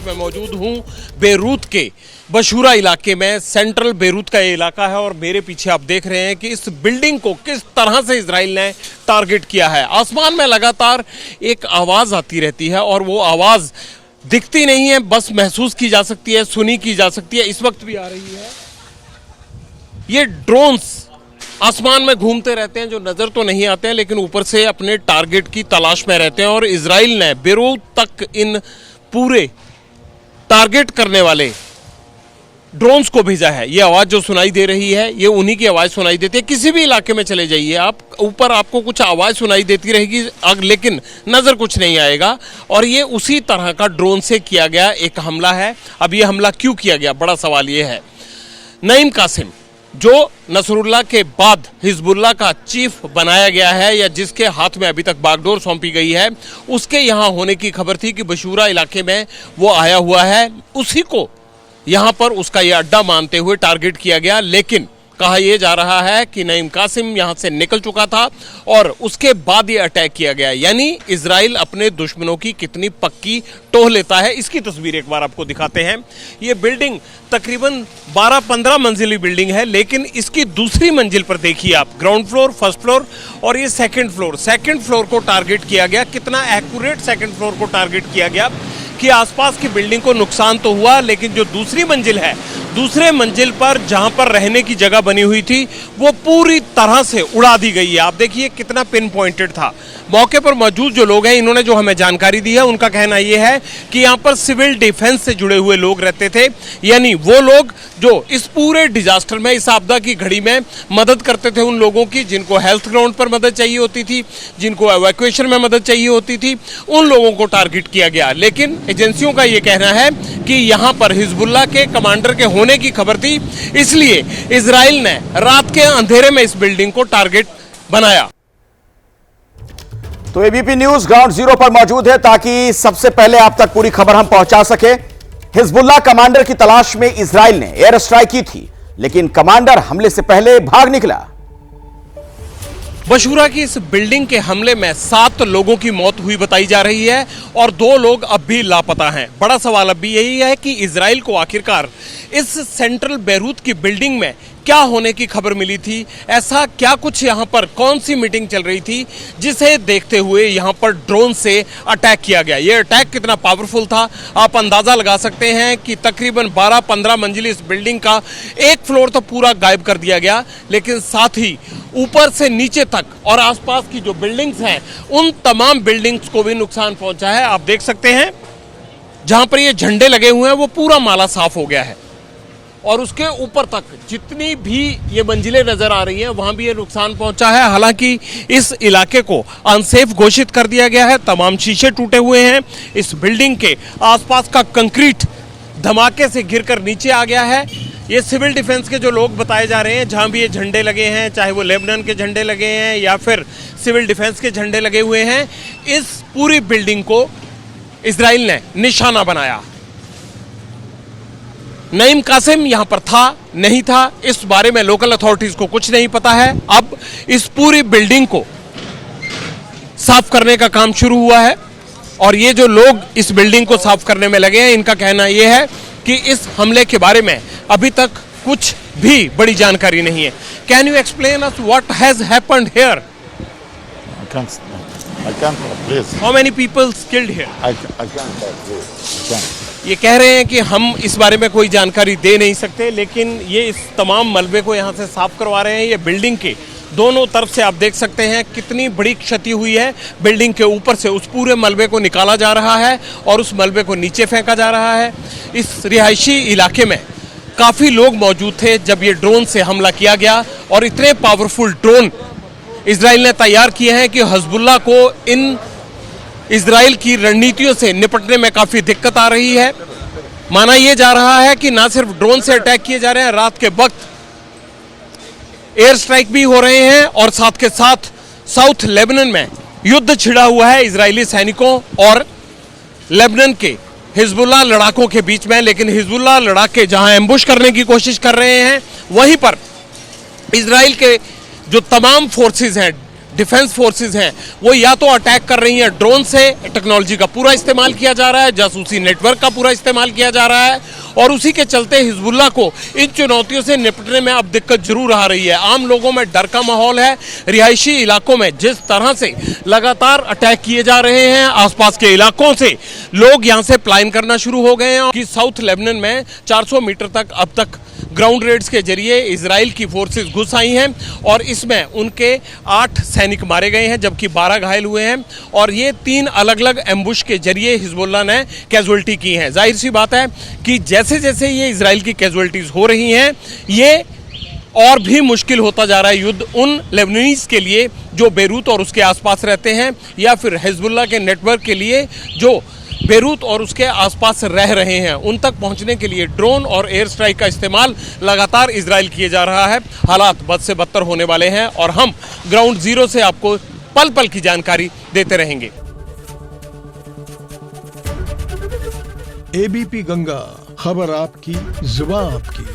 वक्त मैं मौजूद हूँ बेरूत के बशूरा इलाके में। सेंट्रल बेरूत का ये इलाका है और मेरे पीछे आप देख रहे हैं कि इस बिल्डिंग को किस तरह से इजराइल ने टारगेट किया है। आसमान में लगातार एक आवाज़ आती रहती है और वो आवाज़ दिखती नहीं है, बस महसूस की जा सकती है, सुनी की जा सकती है। इस वक्त भी आ रही है। ये ड्रोन्स आसमान में घूमते रहते हैं जो नजर तो नहीं आते हैं, लेकिन ऊपर से अपने टारगेट की तलाश में रहते हैं। और इजराइल ने बेरूत तक इन पूरे टारगेट करने वाले ड्रोन्स को भेजा है। ये आवाज जो सुनाई दे रही है ये उन्हीं की आवाज सुनाई देती है। किसी भी इलाके में चले जाइए आप, ऊपर आपको कुछ आवाज सुनाई देती रहेगी लेकिन नजर कुछ नहीं आएगा। और ये उसी तरह का ड्रोन से किया गया एक हमला है। अब ये हमला क्यों किया गया, बड़ा सवाल ये है। नईम कासिम जो नसरुल्लाह के बाद हिजबुल्लाह का चीफ बनाया गया है या जिसके हाथ में अभी तक बागडोर सौंपी गई है, उसके यहाँ होने की खबर थी कि बशूरा इलाके में वो आया हुआ है। उसी को यहाँ पर उसका ये अड्डा मानते हुए टारगेट किया गया। लेकिन कहा यह जा रहा है कि नईम कासिम यहाँ से निकल चुका था और उसके बाद ये अटैक किया गया। यानी इजराइल अपने दुश्मनों की कितनी पक्की टोह लेता है, इसकी तस्वीर एक बार आपको दिखाते हैं। ये बिल्डिंग तकरीबन 12-15 मंजिली बिल्डिंग है, लेकिन इसकी दूसरी मंजिल पर देखिए आप, ग्राउंड फ्लोर, फर्स्ट फ्लोर और ये सेकंड फ्लोर को टारगेट किया गया। कितना एक्यूरेट सेकंड फ्लोर को टारगेट किया गया कि आसपास की बिल्डिंग को नुकसान तो हुआ, लेकिन जो दूसरी मंजिल है, दूसरे मंजिल पर जहां पर रहने की जगह बनी हुई थी वो पूरी तरह से उड़ा दी गई है। आप देखिए कितना पिन पॉइंटेड था। मौके पर मौजूद जो लोग हैं, इन्होंने जो हमें जानकारी दी है, उनका कहना यह है कि यहाँ पर सिविल डिफेंस से जुड़े हुए लोग रहते थे। यानी वो लोग जो इस पूरे डिजास्टर में, इस आपदा की घड़ी में मदद करते थे उन लोगों की जिनको हेल्थ ग्राउंड पर मदद चाहिए होती थी, जिनको एवैक्यूएशन में मदद चाहिए होती थी, उन लोगों को टारगेट किया गया। लेकिन एजेंसियों का ये कहना है कि यहाँ पर हिजबुल्लाह के कमांडर के होने की खबर थी, इसलिए इजराइल ने रात के अंधेरे में इस बिल्डिंग को टारगेट बनाया। तो एबीपी न्यूज ग्राउंड जीरो पर मौजूद है ताकि सबसे पहले आप तक पूरी खबर हम पहुंचा सके। हिजबुल्लाह कमांडर की तलाश में इजराइल ने एयर स्ट्राइक की थी, लेकिन कमांडर हमले से पहले भाग निकला। बशूरा की इस बिल्डिंग के हमले में 7 लोगों की मौत हुई बताई जा रही है और 2 लोग अब भी लापता हैं। बड़ा सवाल अब भी यही है कि इजराइल को आखिरकार इस सेंट्रल बेरूत की बिल्डिंग में क्या होने की खबर मिली थी, ऐसा क्या कुछ यहाँ पर कौन सी मीटिंग चल रही थी जिसे देखते हुए यहाँ पर ड्रोन से अटैक किया गया। ये अटैक कितना पावरफुल था आप अंदाजा लगा सकते हैं कि तकरीबन 12-15 मंजिली इस बिल्डिंग का एक फ्लोर तो पूरा गायब कर दिया गया, लेकिन साथ ही ऊपर से नीचे तक और आसपास की जो बिल्डिंग्स हैं उन तमाम बिल्डिंग्स को भी नुकसान पहुंचा है। आप देख सकते हैं जहां पर ये झंडे लगे हुए हैं वो पूरा माला साफ हो गया है और उसके ऊपर तक जितनी भी ये मंजिलें नजर आ रही हैं वहां भी ये नुकसान पहुंचा है। हालांकि इस इलाके को अनसेफ घोषित कर दिया गया है, तमाम शीशे टूटे हुए हैं। इस बिल्डिंग के आसपास का कंक्रीट धमाके से गिरकर नीचे आ गया है। ये सिविल डिफेंस के जो लोग बताए जा रहे हैं, जहां भी ये झंडे लगे हैं, चाहे वो लेबनान के झंडे लगे हैं या फिर सिविल डिफेंस के झंडे लगे हुए हैं, इस पूरी बिल्डिंग को इजराइल ने निशाना बनाया। नईम कासिम यहां पर था नहीं था, इस बारे में लोकल अथॉरिटीज को कुछ नहीं पता है। अब इस पूरी बिल्डिंग को साफ करने का काम शुरू हुआ है और ये जो लोग इस बिल्डिंग को साफ करने में लगे हैं, इनका कहना यह है कि इस हमले के बारे में अभी तक कुछ भी बड़ी जानकारी नहीं है। Can you explain us what has happened here? I can't, please. How many people killed here? I can't, please. I can't. ये कह रहे हैं कि हम इस बारे में कोई जानकारी दे नहीं सकते, लेकिन ये इस तमाम मलबे को यहाँ से साफ करवा रहे हैं। ये बिल्डिंग के दोनों तरफ से आप देख सकते हैं कितनी बड़ी क्षति हुई है। बिल्डिंग के ऊपर से उस पूरे मलबे को निकाला जा रहा है और उस मलबे को नीचे फेंका जा रहा है। इस रिहायशी इलाके में काफ़ी लोग मौजूद थे जब ये ड्रोन से हमला किया गया और इतने पावरफुल ड्रोन इजराइल ने तैयार किए हैं कि हिजबुल्लाह को इन इजराइल की रणनीतियों से निपटने में काफ़ी दिक्कत आ रही है। माना यह जा रहा है कि ना सिर्फ ड्रोन से अटैक किए जा रहे हैं, रात के वक्त एयर स्ट्राइक भी हो रहे हैं और साथ के साथ साउथ लेबनान में युद्ध छिड़ा हुआ है इजरायली सैनिकों और लेबनान के हिजबुल्लाह लड़ाकों के बीच में। लेकिन हिजबुल्लाह लड़ाके जहां एम्बुश करने की कोशिश कर रहे हैं, वहीं पर इजराइल के जो तमाम फोर्सेस हैं, डिफेंस फोर्सेस हैं वो या तो अटैक कर रही हैं ड्रोन से, टेक्नोलॉजी का पूरा इस्तेमाल किया जा रहा है, जासूसी नेटवर्क का पूरा इस्तेमाल किया जा रहा है, और उसी के चलते हिजबुल्लाह को इन चुनौतियों से निपटने में अब दिक्कत जरूर आ रही है। आम लोगों में डर का माहौल है। रिहायशी इलाकों में जिस तरह से लगातार अटैक किए जा रहे हैं, आसपास के इलाकों से लोग यहां से पलायन करना शुरू हो गए हैं कि साउथ लेबनान में 400 मीटर तक अब तक ग्राउंड रेड्स के जरिए इजराइल की फोर्सेस घुस आई हैं और इसमें उनके 8 सैनिक मारे गए हैं जबकि 12 घायल हुए हैं, और ये 3 अलग अलग एम्बुश के जरिए हिजबुल्लाह ने कैजुअल्टी की हैं। जाहिर सी बात है कि जैसे जैसे ये इजराइल की कैजुअल्टीज हो रही हैं, ये और भी मुश्किल होता जा रहा है युद्ध उन लेबनानीज के लिए जो बेरूत और उसके आसपास रहते हैं, या फिर हिजबुल्लाह के नेटवर्क के लिए जो बेरूत और उसके आसपास रह रहे हैं। उन तक पहुंचने के लिए ड्रोन और एयर स्ट्राइक का इस्तेमाल लगातार इजराइल किए जा रहा है। हालात बद से बदतर होने वाले हैं और हम ग्राउंड जीरो से आपको पल पल की जानकारी देते रहेंगे। एबीपी गंगा, खबर आपकी, जुबान आपकी।